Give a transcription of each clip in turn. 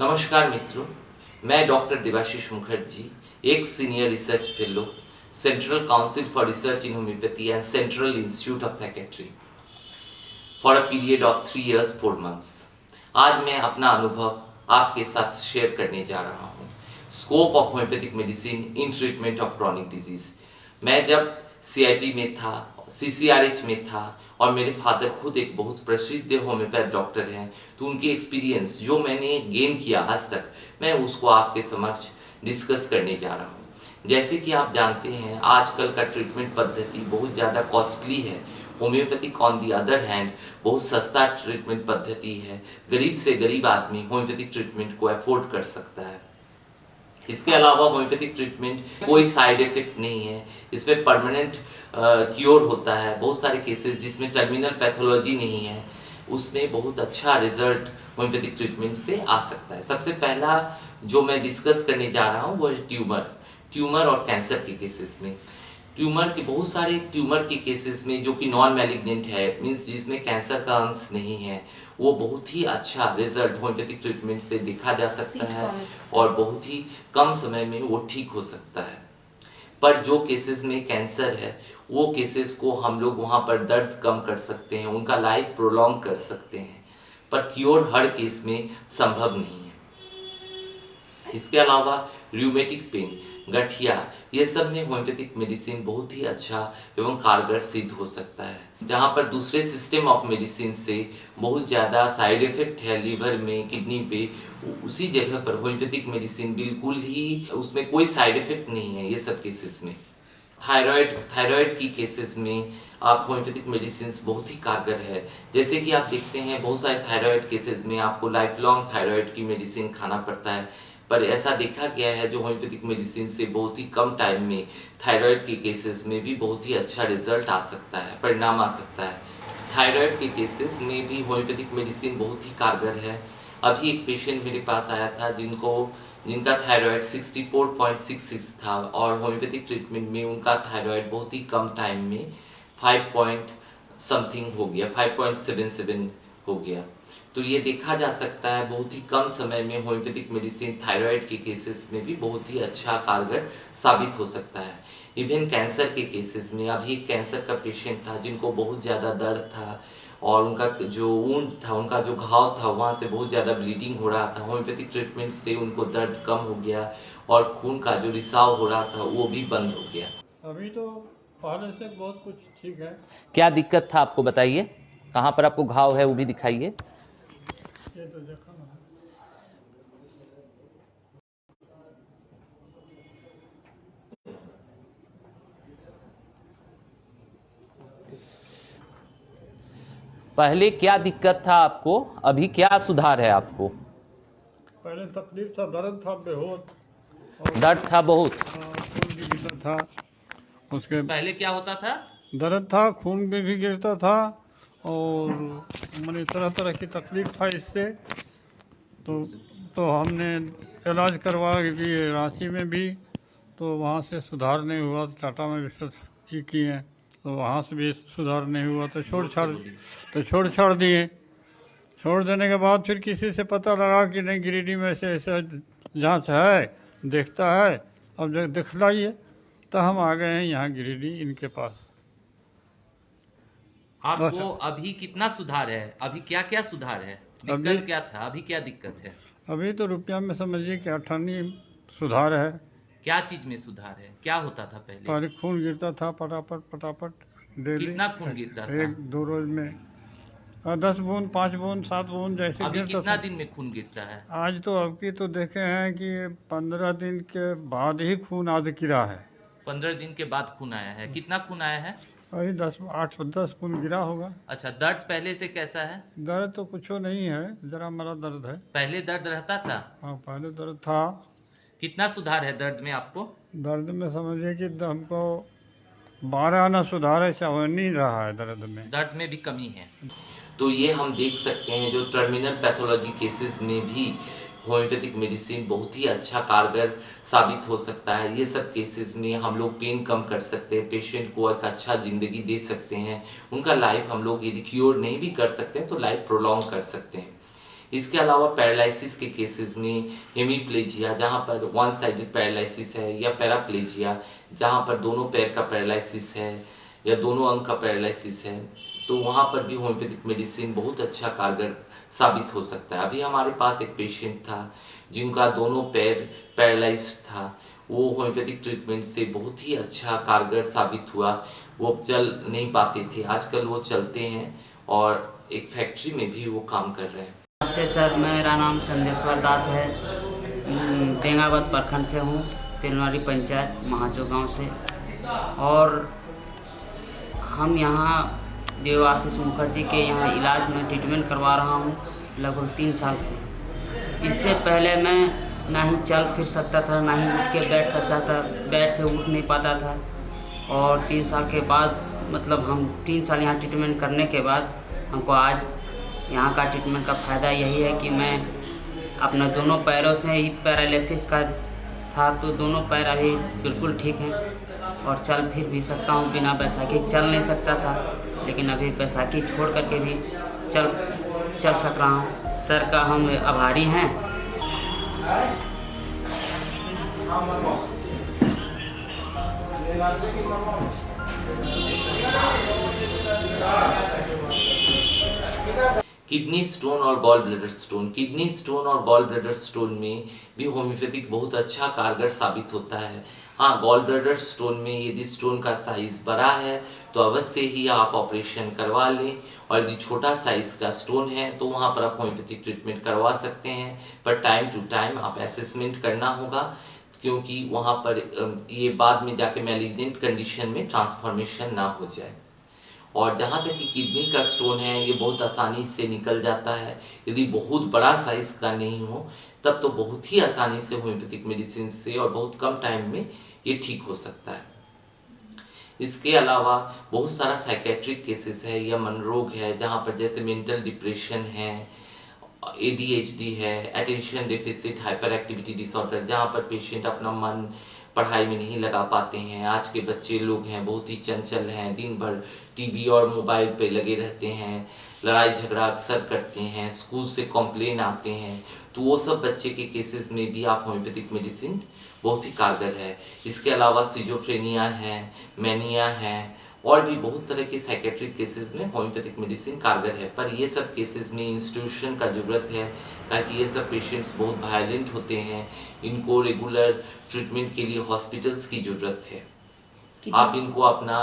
नमस्कार मित्रों, मैं डॉक्टर देवाशीष मुखर्जी, एक senior research fellow, central council for research in homeopathy and central institute of psychiatry for a period of 3 years 4 months। आज मैं अपना अनुभव आपके साथ शेयर करने जा रहा हूँ। Scope of homeopathic medicine in treatment of chronic disease. मैं जब CIP में था, CCRH में था और मेरे फादर खुद एक बहुत प्रसिद्ध होम्योपैथ डॉक्टर हैं, तो उनकी एक्सपीरियंस जो मैंने गेन किया आज तक, मैं उसको आपके समक्ष डिस्कस करने जा रहा हूँ। जैसे कि आप जानते हैं, आजकल का ट्रीटमेंट पद्धति बहुत ज़्यादा कॉस्टली है। Homeopathic on the other hand बहुत सस्ता ट्रीटमेंट पद्धति है। गरीब से गरीब आदमी होम्योपैथिक ट्रीटमेंट को अफोर्ड कर सकता है। इसके अलावा होम्योपैथिक ट्रीटमेंट कोई साइड इफेक्ट नहीं है, इसमें परमानेंट क्योर होता है। बहुत सारे केसेस जिसमें टर्मिनल पैथोलॉजी नहीं है, उसमें बहुत अच्छा रिजल्ट होम्योपैथिक ट्रीटमेंट से आ सकता है। सबसे पहला जो मैं डिस्कस करने जा रहा हूँ वो है ट्यूमर और कैंसर के केसेस में। ट्यूमर के बहुत सारे ट्यूमर के केसेस में जो कि नॉन मैलिग्नेंट है, मीन्स जिसमें कैंसर का अंश नहीं है, वो बहुत ही अच्छा रिजल्ट होम्योपैथिक ट्रीटमेंट से देखा जा सकता है और बहुत ही कम समय में वो ठीक हो सकता है। पर जो केसेस में कैंसर है, वो केसेस को हम लोग वहाँ पर दर्द कम कर सकते हैं, उनका लाइफ प्रोलॉन्ग कर सकते हैं, पर क्योर हर केस में संभव नहीं है। इसके अलावा र्यूमेटिक पेन, गठिया, ये सब में होम्योपैथिक मेडिसिन बहुत ही अच्छा एवं कारगर सिद्ध हो सकता है। जहाँ पर दूसरे सिस्टम ऑफ मेडिसिन से बहुत ज़्यादा साइड इफेक्ट है लीवर में, किडनी पे, उसी जगह पर होम्योपैथिक मेडिसिन बिल्कुल ही उसमें कोई साइड इफेक्ट नहीं है ये सब केसेस में। थायराइड की केसेस में आप होम्योपैथिक मेडिसिन बहुत ही कारगर है। जैसे कि आप देखते हैं, बहुत सारे थायराइड केसेस में आपको लाइफ लॉन्ग थायराइड की मेडिसिन खाना पड़ता है, पर ऐसा देखा गया है जो होम्योपैथिक मेडिसिन से बहुत ही कम टाइम में थायराइड के केसेस में भी बहुत ही अच्छा रिजल्ट आ सकता है, परिणाम आ सकता है। थायराइड के केसेस में भी होम्योपैथिक मेडिसिन बहुत ही कारगर है। अभी एक पेशेंट मेरे पास आया था जिनका थायराइड 64.66 था और होम्योपैथिक ट्रीटमेंट में उनका थायराइड बहुत ही कम टाइम में 5 पॉइंट समथिंग हो गया, 5.77 हो गया। तो ये देखा जा सकता है बहुत ही कम समय में होम्योपैथिक मेडिसिन थायराइड के केसेस में भी बहुत ही अच्छा कारगर साबित हो सकता है। इवन कैंसर के केसेस में, अभी एक कैंसर का पेशेंट था जिनको बहुत ज़्यादा दर्द था और उनका जो वुंड था, उनका जो घाव था, वहाँ से बहुत ज़्यादा ब्लीडिंग हो रहा था। होम्योपैथिक ट्रीटमेंट से उनको दर्द कम हो गया और खून का जो रिसाव हो रहा था वो भी बंद हो गया। अभी तो पहले से बहुत कुछ ठीक है। क्या दिक्कत था आपको बताइए, कहाँ पर आपको घाव है वो भी दिखाइए। ये तो देखा ना। पहले क्या दिक्कत था आपको, अभी क्या सुधार है आपको? पहले तकलीफ था, दर्द था बहुत, दर्द था बहुत। खून भी गिरता था। उसके पहले क्या होता था? दर्द था, खून भी गिरता था और मैंने तरह तरह की तकलीफ था इससे। तो हमने इलाज करवा दिए रांची में भी, तो वहाँ से सुधार नहीं हुआ। टाटा में रिसर्च किए तो वहाँ से भी सुधार नहीं हुआ, तो छोड़ छाड़ दिए। छोड़ देने के बाद फिर किसी से पता लगा कि नहीं, गिरिडीह में ऐसे ऐसे जांच है, देखता है, अब जब दिखलाइए, तो हम आ गए हैं यहाँ गिरिडीह इनके पास। आपको अभी कितना सुधार है? अभी क्या क्या सुधार है? दिक्कत क्या था? अभी क्या दिक्कत है? अभी तो रुपया में समझिए कि 18 सुधार है। क्या चीज में सुधार है? क्या होता था पहले? पहले खून गिरता था पटापट डेली। कितना खून गिरता था? 1-2 रोज में 10 बूंद, 5 बूंद, 7 बूंद जैसे अभी गिरता कितना था। दिन में खून गिरता है? आज तो अब की तो देखे हैं कि 15 दिन के बाद ही खून आदि गिरा है। 15 दिन के बाद खून आया है? कितना खून आया है? वही 8-10 खून गिरा होगा। अच्छा, दर्द पहले से कैसा है? दर्द तो कुछ नहीं है, जरा मरा दर्द है। पहले दर्द रहता था? हाँ, पहले दर्द था। कितना सुधार है दर्द में आपको? दर्द में समझिए कि हमको 12 आना सुधार है, चाहे नहीं रहा है दर्द में। दर्द में भी कमी है। तो ये हम देख सकते हैं जो टर्मिनल पैथोलॉजी केसेस में भी होम्योपैथिक मेडिसिन बहुत ही अच्छा कारगर साबित हो सकता है। ये सब केसेस में हम लोग पेन कम कर सकते हैं, पेशेंट को एक अच्छा ज़िंदगी दे सकते हैं, उनका लाइफ हम लोग यदि क्योर नहीं भी कर सकते हैं तो लाइफ प्रोलॉन्ग कर सकते हैं। इसके अलावा पैरालिसिस के केसेस में हेमीप्लेजिया जहाँ पर वन साइडेड पैरालिसिस है, या पैराप्लेजिया जहाँ पर दोनों पैर का पैरालिसिस है या दोनों अंग का पैरालिसिस है, तो वहाँ पर भी होम्योपैथिक मेडिसिन बहुत अच्छा कारगर साबित हो सकता है। अभी हमारे पास एक पेशेंट था जिनका दोनों पैर पैरालाइज्ड था, वो होम्योपैथिक ट्रीटमेंट से बहुत ही अच्छा कारगर साबित हुआ। वो चल नहीं पाते थे, आजकल वो चलते हैं और एक फैक्ट्री में भी वो काम कर रहे हैं। नमस्ते सर, मेरा नाम चंदेश्वर दास है, बेंगावत प्रखंड से हूँ, तिलवारी पंचायत महाजो गांव से। और हम यहाँ देवाशीष मुखर्जी के यहाँ इलाज में ट्रीटमेंट करवा रहा हूँ लगभग 3 साल से। इससे पहले मैं ना ही चल फिर सकता था, ना ही उठ के बैठ सकता था, बेड से उठ नहीं पाता था। और 3 साल के बाद मतलब हम 3 साल यहाँ ट्रीटमेंट करने के बाद हमको आज यहाँ का ट्रीटमेंट का फ़ायदा यही है कि मैं अपना दोनों पैरों से ही पैरालिसिस का था, तो दोनों पैर अभी बिल्कुल ठीक हैं और चल फिर भी सकता हूँ। बिना बैसाखी चल नहीं सकता था, लेकिन अभी बैसाखी छोड़ करके भी चल सक रहा हूँ। सर का हम आभारी हैं। किडनी स्टोन और gall bladder stone, kidney stone और गॉल ब्लैडर स्टोन में भी होम्योपैथिक बहुत अच्छा कारगर साबित होता है। हाँ, गॉल ब्लैडर स्टोन में यदि स्टोन का साइज़ बड़ा है तो अवश्य ही आप ऑपरेशन करवा लें, और यदि छोटा साइज़ का स्टोन है तो वहाँ पर आप होम्योपैथिक ट्रीटमेंट करवा सकते हैं। पर टाइम टू टाइम आप असेसमेंट करना होगा, क्योंकि वहाँ पर ये बाद में जाके मैलिग्नेंट कंडीशन में ट्रांसफॉर्मेशन ना हो जाए। और जहाँ तक कि किडनी का स्टोन है, ये बहुत आसानी से निकल जाता है। यदि बहुत बड़ा साइज़ का नहीं हो तब तो बहुत ही आसानी से होम्योपैथिक मेडिसिन से और बहुत कम टाइम में ये ठीक हो सकता है। इसके अलावा बहुत सारा साइकेट्रिक केसेस है या मनोरोग है, जहाँ पर जैसे मेंटल डिप्रेशन है, ADHD है, attention deficit hyper activity disorder, जहाँ पर पेशेंट अपना मन पढ़ाई में नहीं लगा पाते हैं। आज के बच्चे लोग हैं बहुत ही चंचल हैं, दिन भर टीवी और मोबाइल पे लगे रहते हैं, लड़ाई झगड़ा अक्सर करते हैं, स्कूल से कंप्लेन आते हैं, तो वो सब बच्चे के केसेस में भी आप होम्योपैथिक मेडिसिन बहुत ही कारगर है। इसके अलावा सिजोफ्रेनिया है, मैनिया है, और भी बहुत तरह के साइकेट्रिक केसेस में होम्योपैथिक मेडिसिन कारगर है। पर ये सब केसेस में इंस्टीट्यूशन का ज़रूरत है, ताकि ये सब पेशेंट्स बहुत वायलेंट होते हैं, इनको रेगुलर ट्रीटमेंट के लिए हॉस्पिटल्स की ज़रूरत है। आप इनको अपना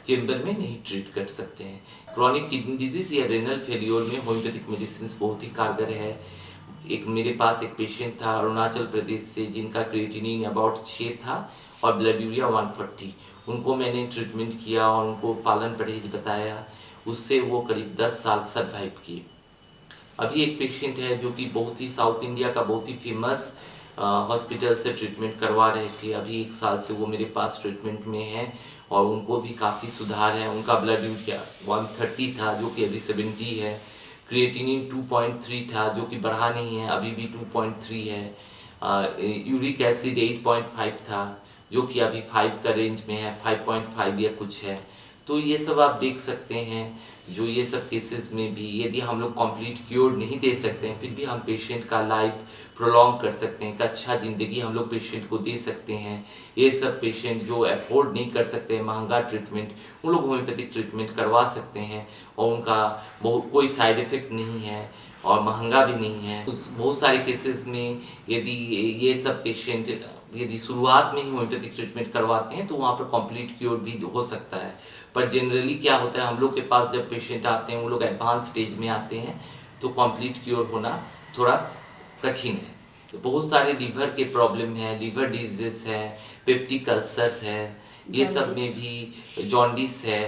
चेंबर में नहीं ट्रीट कर सकते हैं। क्रॉनिक किडनी डिजीज़ या रेनल फेलियोर में होम्योपैथिक मेडिसिन बहुत ही कारगर है। एक मेरे पास एक पेशेंट था अरुणाचल प्रदेश से, जिनका क्रिएटिनिन अबाउट 6 था और ब्लड यूरिया 140। उनको मैंने ट्रीटमेंट किया और उनको पालन परहेज बताया, उससे वो करीब 10 साल सर्वाइव किए। अभी एक पेशेंट है जो कि बहुत ही साउथ इंडिया का बहुत ही फेमस हॉस्पिटल से ट्रीटमेंट करवा रहे थे, अभी 1 साल से वो मेरे पास ट्रीटमेंट में है और उनको भी काफ़ी सुधार है। उनका ब्लड यूरिया 130 था जो कि अभी 70 है, क्रिएटिनिन 2.3 था जो कि बढ़ा नहीं है, अभी भी 2.3 है, यूरिक एसिड 8.5 था जो कि अभी 5 का रेंज में है, 5.5 या कुछ है। तो ये सब आप देख सकते हैं। जो ये सब केसेस में भी यदि हम लोग कंप्लीट क्योर नहीं दे सकते हैं, फिर भी हम पेशेंट का लाइफ प्रोलॉन्ग कर सकते हैं, एक अच्छा ज़िंदगी हम लोग पेशेंट को दे सकते हैं। ये सब पेशेंट जो अफोर्ड नहीं कर सकते हैं महंगा ट्रीटमेंट, उन लोग होम्योपैथिक ट्रीटमेंट करवा सकते हैं और उनका कोई साइड इफ़ेक्ट नहीं है और महंगा भी नहीं है। बहुत सारे केसेस में यदि ये सब पेशेंट यदि शुरुआत में ही होम्योपैथिक ट्रीटमेंट करवाते हैं तो वहाँ पर कंप्लीट क्योर भी हो सकता है। पर जनरली क्या होता है, हम लोग के पास जब पेशेंट आते हैं वो लोग एडवांस स्टेज में आते हैं तो कंप्लीट क्योर होना थोड़ा कठिन है। तो बहुत सारे लीवर के प्रॉब्लम है, लीवर डिजीज है, पेप्टिक अल्सर है, ये सब में भी जॉन्डिस है,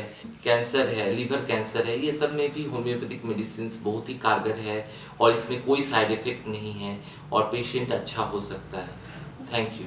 कैंसर है, लीवर कैंसर है, ये सब में भी होम्योपैथिक मेडिसिन बहुत ही कारगर है और इसमें कोई साइड इफ़ेक्ट नहीं है और पेशेंट अच्छा हो सकता है। Thank you.